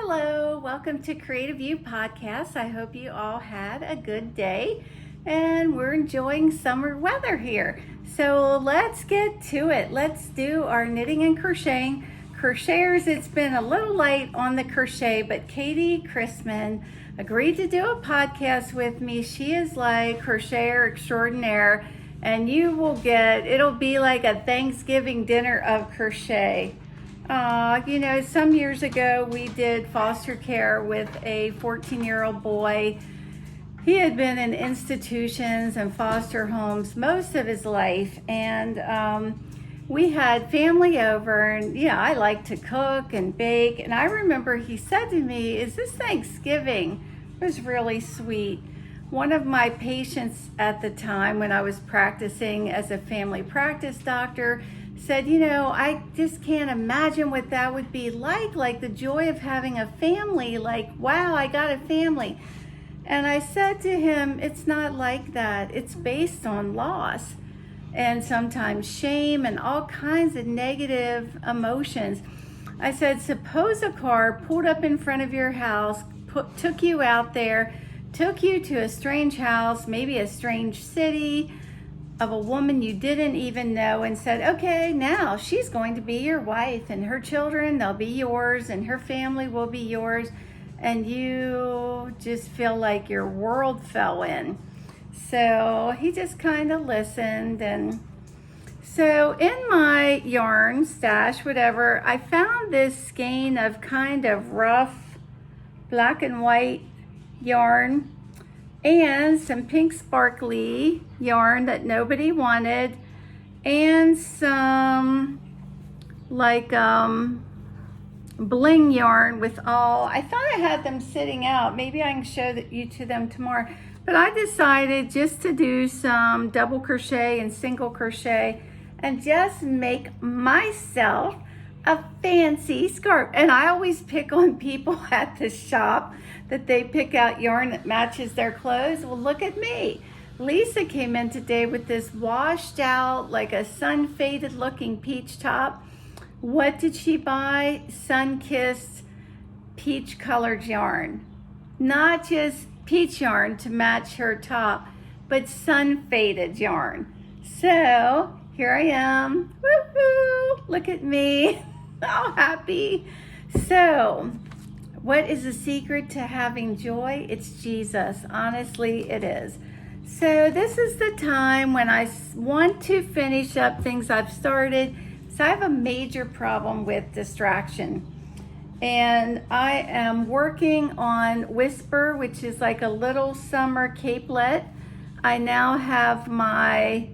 Hello, welcome to Creative You Podcast. I hope you all had a good day and we're enjoying summer weather here. So let's get to it. Let's do our knitting and crocheting. Crocheters, it's been a little late on the crochet, but Katie Chrisman agreed to do a podcast with me. She is like crocheter extraordinaire, and it'll be like a Thanksgiving dinner of crochet. Some years ago we did foster care with a 14-year-old boy. He had been in institutions and foster homes most of his life, and we had family over, and I like to cook and bake. And I remember he said to me, "Is this Thanksgiving?" It was really sweet. One of my patients at the time, when I was practicing as a family practice doctor, said, I just can't imagine what that would be like the joy of having a family, like, wow, I got a family. And I said to him, it's not like that. It's based on loss and sometimes shame and all kinds of negative emotions. I said, suppose a car pulled up in front of your house, took you out there, took you to a strange house, maybe a strange city, of a woman you didn't even know, and said, okay, now she's going to be your wife, and her children, they'll be yours, and her family will be yours, and you just feel like your world fell in. So he just kind of listened. And so in my yarn stash, whatever, I found this skein of kind of rough black and white yarn and some pink sparkly yarn that nobody wanted, and some like bling yarn with I thought I had them sitting out. Maybe I can show you to them tomorrow. But I decided just to do some double crochet and single crochet and just make myself a fancy scarf. And I always pick on people at the shop that they pick out yarn that matches their clothes. Well, look at me. Lisa came in today with this washed out, like a sun-faded looking peach top. What did she buy? Sun-kissed peach colored yarn. Not just peach yarn to match her top, but sun-faded yarn. So here I am. Woohoo! Look at me. All happy. So what is the secret to having joy? It's Jesus. Honestly, it is. So this is the time when I want to finish up things I've started. So I have a major problem with distraction. And I am working on Whisper, which is like a little summer capelet. I now have my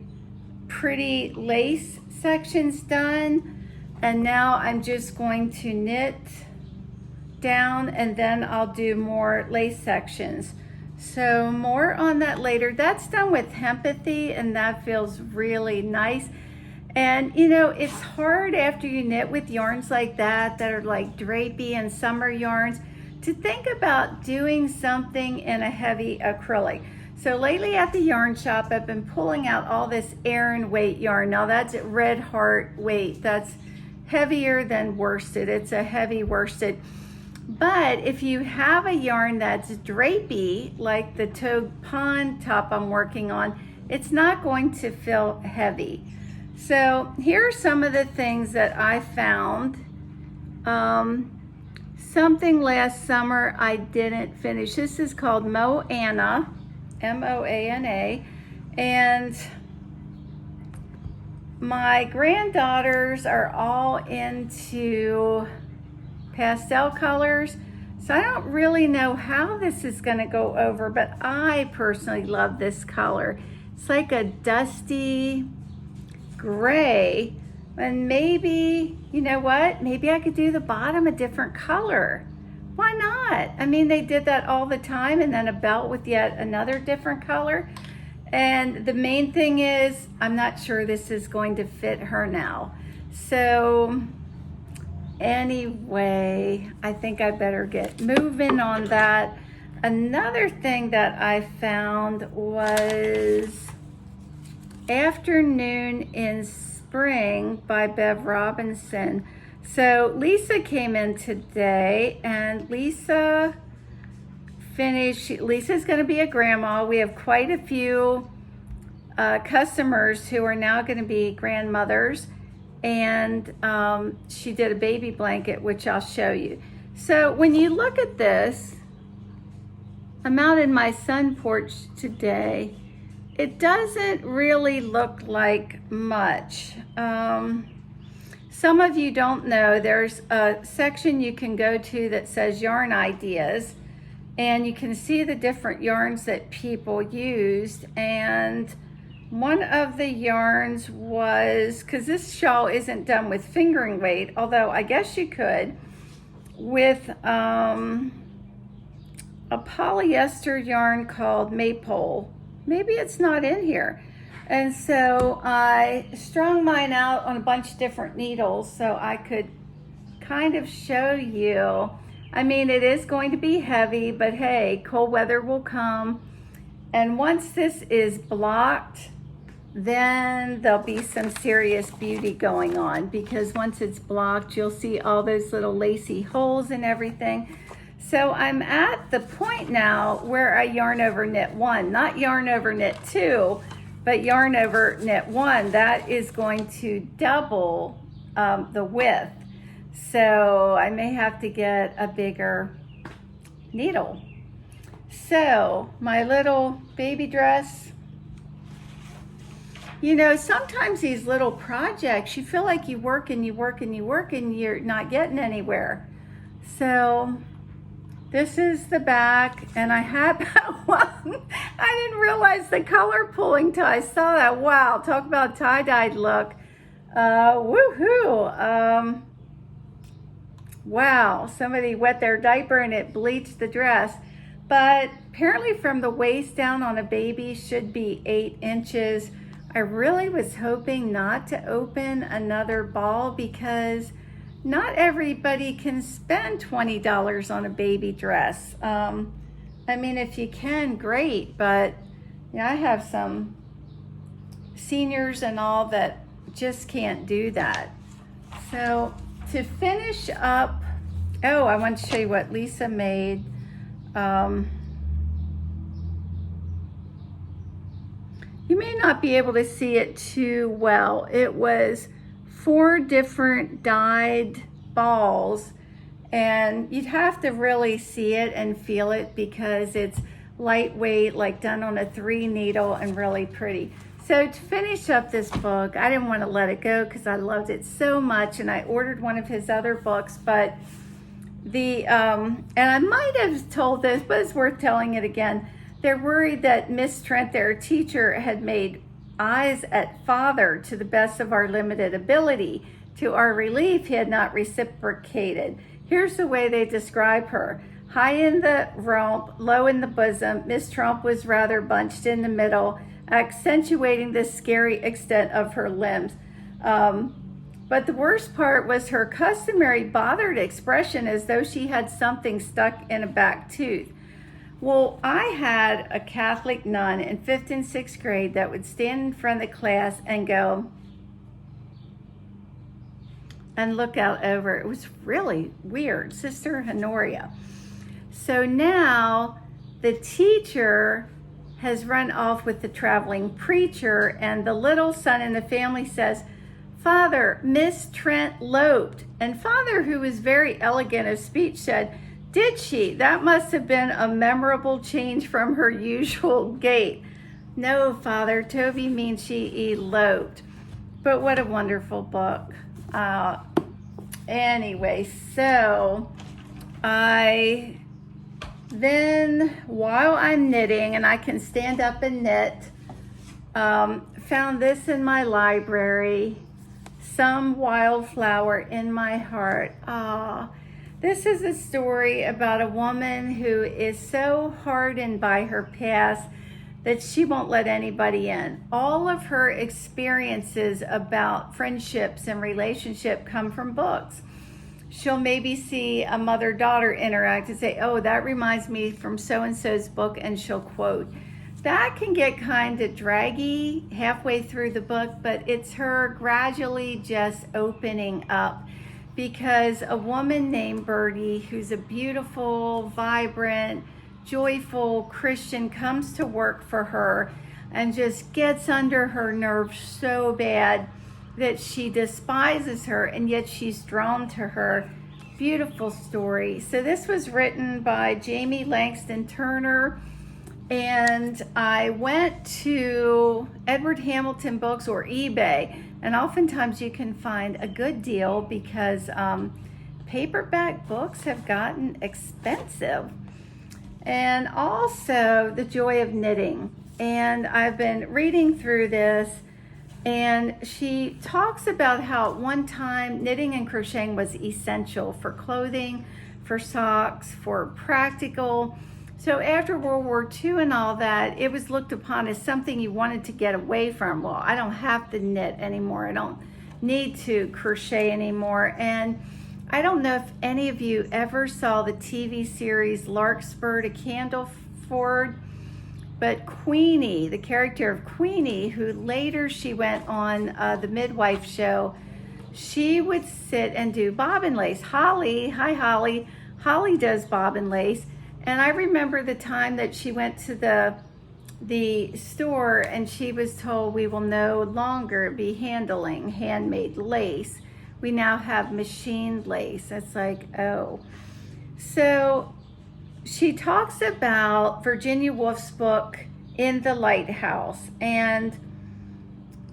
pretty lace sections done. And now I'm just going to knit down, and then I'll do more lace sections. So more on that later. That's done with Hempathy, and that feels really nice. And it's hard after you knit with yarns like that are like drapey and summer yarns, to think about doing something in a heavy acrylic. So lately at the yarn shop, I've been pulling out all this Aran weight yarn. Now that's Red Heart weight. That's heavier than worsted. It's a heavy worsted. But if you have a yarn that's drapey, like the Toad Pond top I'm working on, it's not going to feel heavy. So here are some of the things that I found. Something last summer I didn't finish. This is called Moana, M-O-A-N-A, and my granddaughters are all into pastel colors, so I don't really know how this is going to go over, but I personally love this color. It's like a dusty gray, and maybe, maybe I could do the bottom a different color. Why not? I mean, they did that all the time, and then a belt with yet another different color. And the main thing is, I'm not sure this is going to fit her now. So anyway, I think I better get moving on that. Another thing that I found was Afternoon in Spring by Bev Robinson. So Lisa came in today, and Lisa finished. Lisa's going to be a grandma. We have quite a few customers who are now going to be grandmothers, and she did a baby blanket, which I'll show you. So when you look at this, I'm out in my sun porch today. It doesn't really look like much. Some of you don't know, there's a section you can go to that says yarn ideas, and you can see the different yarns that people used. And one of the yarns was, because this shawl isn't done with fingering weight, although I guess you could, with a polyester yarn called Maypole. Maybe it's not in here. And so I strung mine out on a bunch of different needles so I could kind of show you. I mean, it is going to be heavy, but hey, cold weather will come. And once this is blocked, then there'll be some serious beauty going on, because once it's blocked, you'll see all those little lacy holes and everything. So I'm at the point now where I yarn over knit 1, not yarn over knit 2, but yarn over knit 1. That is going to double the width. So I may have to get a bigger needle. So my little baby dress, you know, sometimes these little projects, you feel like you work and you work and you work and you're not getting anywhere. So this is the back, and I had that one. I didn't realize the color pulling till I saw that. Wow, talk about tie-dyed look. Woohoo. Wow, somebody wet their diaper and it bleached the dress. But apparently from the waist down on a baby should be 8 inches. I really was hoping not to open another ball, because not everybody can spend $20 on a baby dress. I mean, if you can, great, but you know, I have some seniors and all that just can't do that. So to finish up, oh, I want to show you what Lisa made. You may not be able to see it too well. It was 4 different dyed balls, and you'd have to really see it and feel it, because it's lightweight, like done on a 3 needle, and really pretty. So to finish up this book, I didn't want to let it go because I loved it so much, and I ordered one of his other books, but and I might have told this, but it's worth telling it again. They're worried that Miss Trent, their teacher, had made eyes at father to the best of our limited ability. To our relief, he had not reciprocated. Here's the way they describe her. High in the rump, low in the bosom, Miss Trump was rather bunched in the middle, accentuating the scary extent of her limbs. But the worst part was her customary bothered expression, as though she had something stuck in a back tooth. Well, I had a Catholic nun in 5th and 6th grade that would stand in front of the class and go and look out over. It was really weird. Sister Honoria. So now the teacher has run off with the traveling preacher, and the little son in the family says, "Father, Miss Trent loped." And Father, who was very elegant of speech, said, "Did she? That must have been a memorable change from her usual gait." "No, Father, Toby means she eloped." But what a wonderful book. Anyway, so then while I'm knitting, and I can stand up and knit, found this in my library, Some Wildflower in My Heart. This is a story about a woman who is so hardened by her past that she won't let anybody in. All of her experiences about friendships and relationship come from books. She'll maybe see a mother-daughter interact and say, "Oh, that reminds me from so-and-so's book," and she'll quote. That can get kind of draggy halfway through the book, but it's her gradually just opening up. because a woman named Birdie, who's a beautiful, vibrant, joyful Christian, comes to work for her and just gets under her nerves so bad that she despises her, and yet she's drawn to her. Beautiful story. So this was written by Jamie Langston Turner, and I went to Edward Hamilton Books or eBay, and oftentimes you can find a good deal because paperback books have gotten expensive. And also The Joy of Knitting. And I've been reading through this, and she talks about how at one time knitting and crocheting was essential for clothing, for socks, for practical. So after World War II and all that, it was looked upon as something you wanted to get away from. Well, I don't have to knit anymore. I don't need to crochet anymore. And I don't know if any of you ever saw the TV series Larkspur to Candleford, but Queenie, the character of Queenie, who later she went on the Midwife show, she would sit and do bobbin lace. Holly, hi Holly. Holly does bobbin lace. And I remember the time that she went to the store and she was told we will no longer be handling handmade lace. We now have machined lace. It's like, oh. So she talks about Virginia Woolf's book, In the Lighthouse. And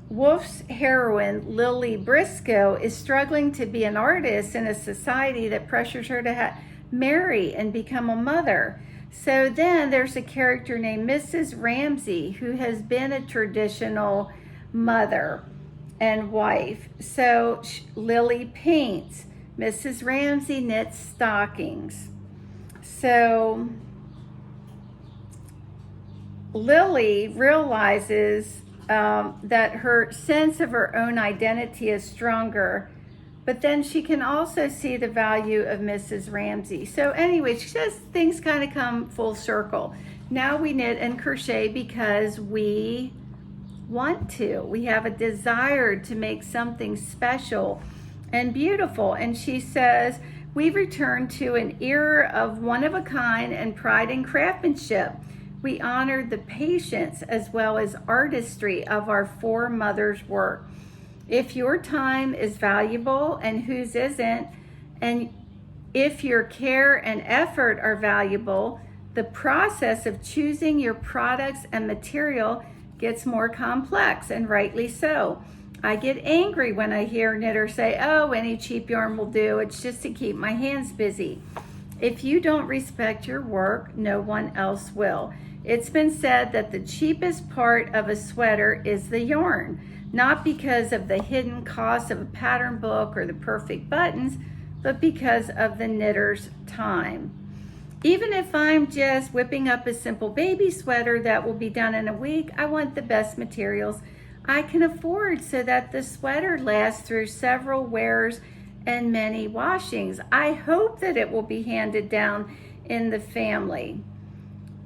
Woolf's heroine, Lily Briscoe, is struggling to be an artist in a society that pressures her to marry and become a mother. So then there's a character named Mrs. Ramsay who has been a traditional mother and wife. So Lily paints. Mrs. Ramsay knits stockings. So Lily realizes that her sense of her own identity is stronger, but then she can also see the value of Mrs. Ramsay. So anyway, she says things kind of come full circle. Now we knit and crochet because we want to. We have a desire to make something special and beautiful. And she says, we've returned to an era of one-of-a-kind and pride in craftsmanship. We honored the patience as well as artistry of our foremothers' work. If your time is valuable and whose isn't, and if your care and effort are valuable, the process of choosing your products and material gets more complex, and rightly so. I get angry when I hear knitters say, oh, any cheap yarn will do. It's just to keep my hands busy. If you don't respect your work, no one else will. It's been said that the cheapest part of a sweater is the yarn, not because of the hidden cost of a pattern book or the perfect buttons, but because of the knitter's time. Even if I'm just whipping up a simple baby sweater that will be done in a week, I want the best materials I can afford so that the sweater lasts through several wears and many washings. I hope that it will be handed down in the family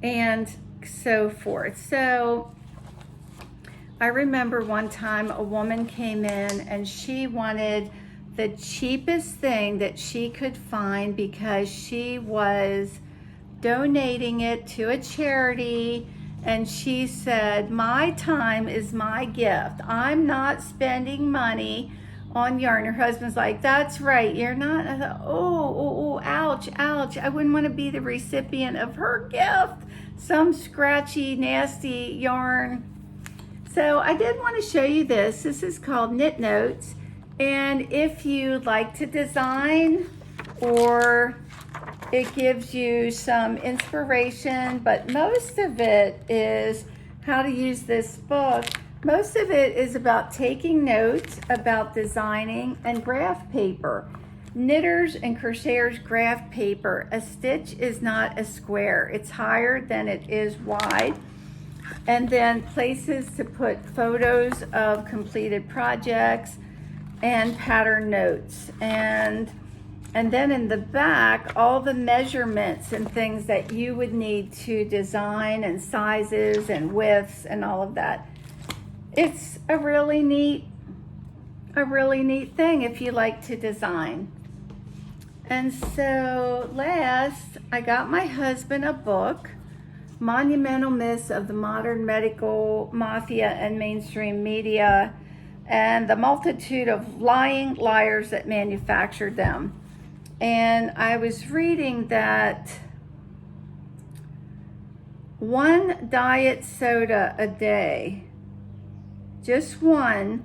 and so forth. So I remember one time a woman came in and she wanted the cheapest thing that she could find because she was donating it to a charity, and she said, my time is my gift. I'm not spending money on yarn. Her husband's like, that's right, you're not. I thought, oh, ouch. I wouldn't want to be the recipient of her gift. Some scratchy, nasty yarn. So I did want to show you this. This is called Knit Notes. And if you like to design, or it gives you some inspiration, but most of it is how to use this book. Most of it is about taking notes, about designing, and graph paper. Knitters and crocheters graph paper. A stitch is not a square. It's higher than it is wide. And then places to put photos of completed projects and pattern notes. And then in the back, all the measurements and things that you would need to design, and sizes and widths and all of that. It's a really neat thing if you like to design. And so last, I got my husband a book, Monumental Myths of the Modern Medical Mafia and Mainstream Media, and the multitude of lying liars that manufactured them. And I was reading that one diet soda a day, just one,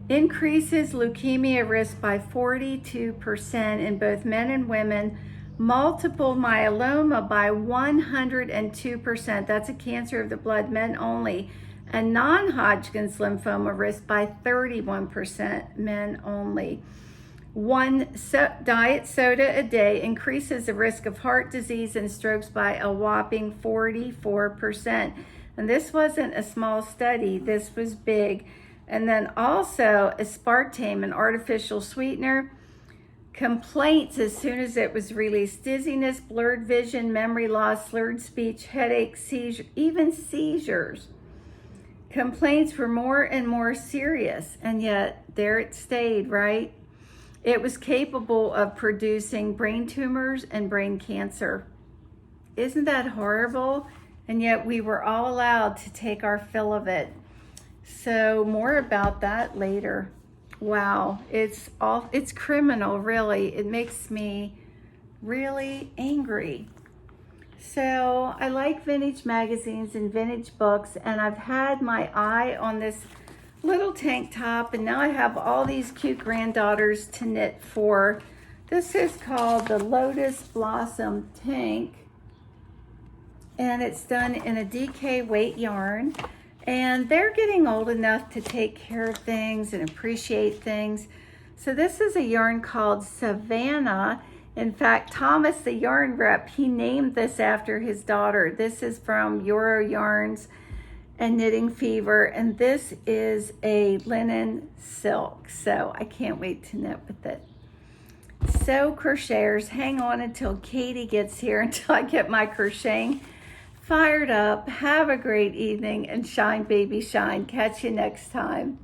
increases leukemia risk by 42% in both men and women, multiple myeloma by 102%, that's a cancer of the blood, men only, and non-Hodgkin's lymphoma risk by 31%, men only. One diet soda a day increases the risk of heart disease and strokes by a whopping 44%. And this wasn't a small study, this was big. And then also aspartame, an artificial sweetener, complaints as soon as it was released: dizziness, blurred vision, memory loss, slurred speech, headaches, seizures, even seizures. Complaints were more and more serious, and yet there it stayed, right? It was capable of producing brain tumors and brain cancer. Isn't that horrible? And yet we were all allowed to take our fill of it. So more about that later. Wow, it's criminal, really. It makes me really angry. So I like vintage magazines and vintage books, and I've had my eye on this little tank top, and now I have all these cute granddaughters to knit for. This is called the Lotus Blossom Tank, and it's done in a DK weight yarn, and they're getting old enough to take care of things and appreciate things. So this is a yarn called Savannah. In fact, Thomas, the yarn rep, he named this after his daughter. This is from Euro Yarns and Knitting Fever, and this is a linen silk, so I can't wait to knit with it. So crocheters, hang on until Katie gets here, until I get my crocheting fired up. Have a great evening, and shine baby shine. Catch you next time.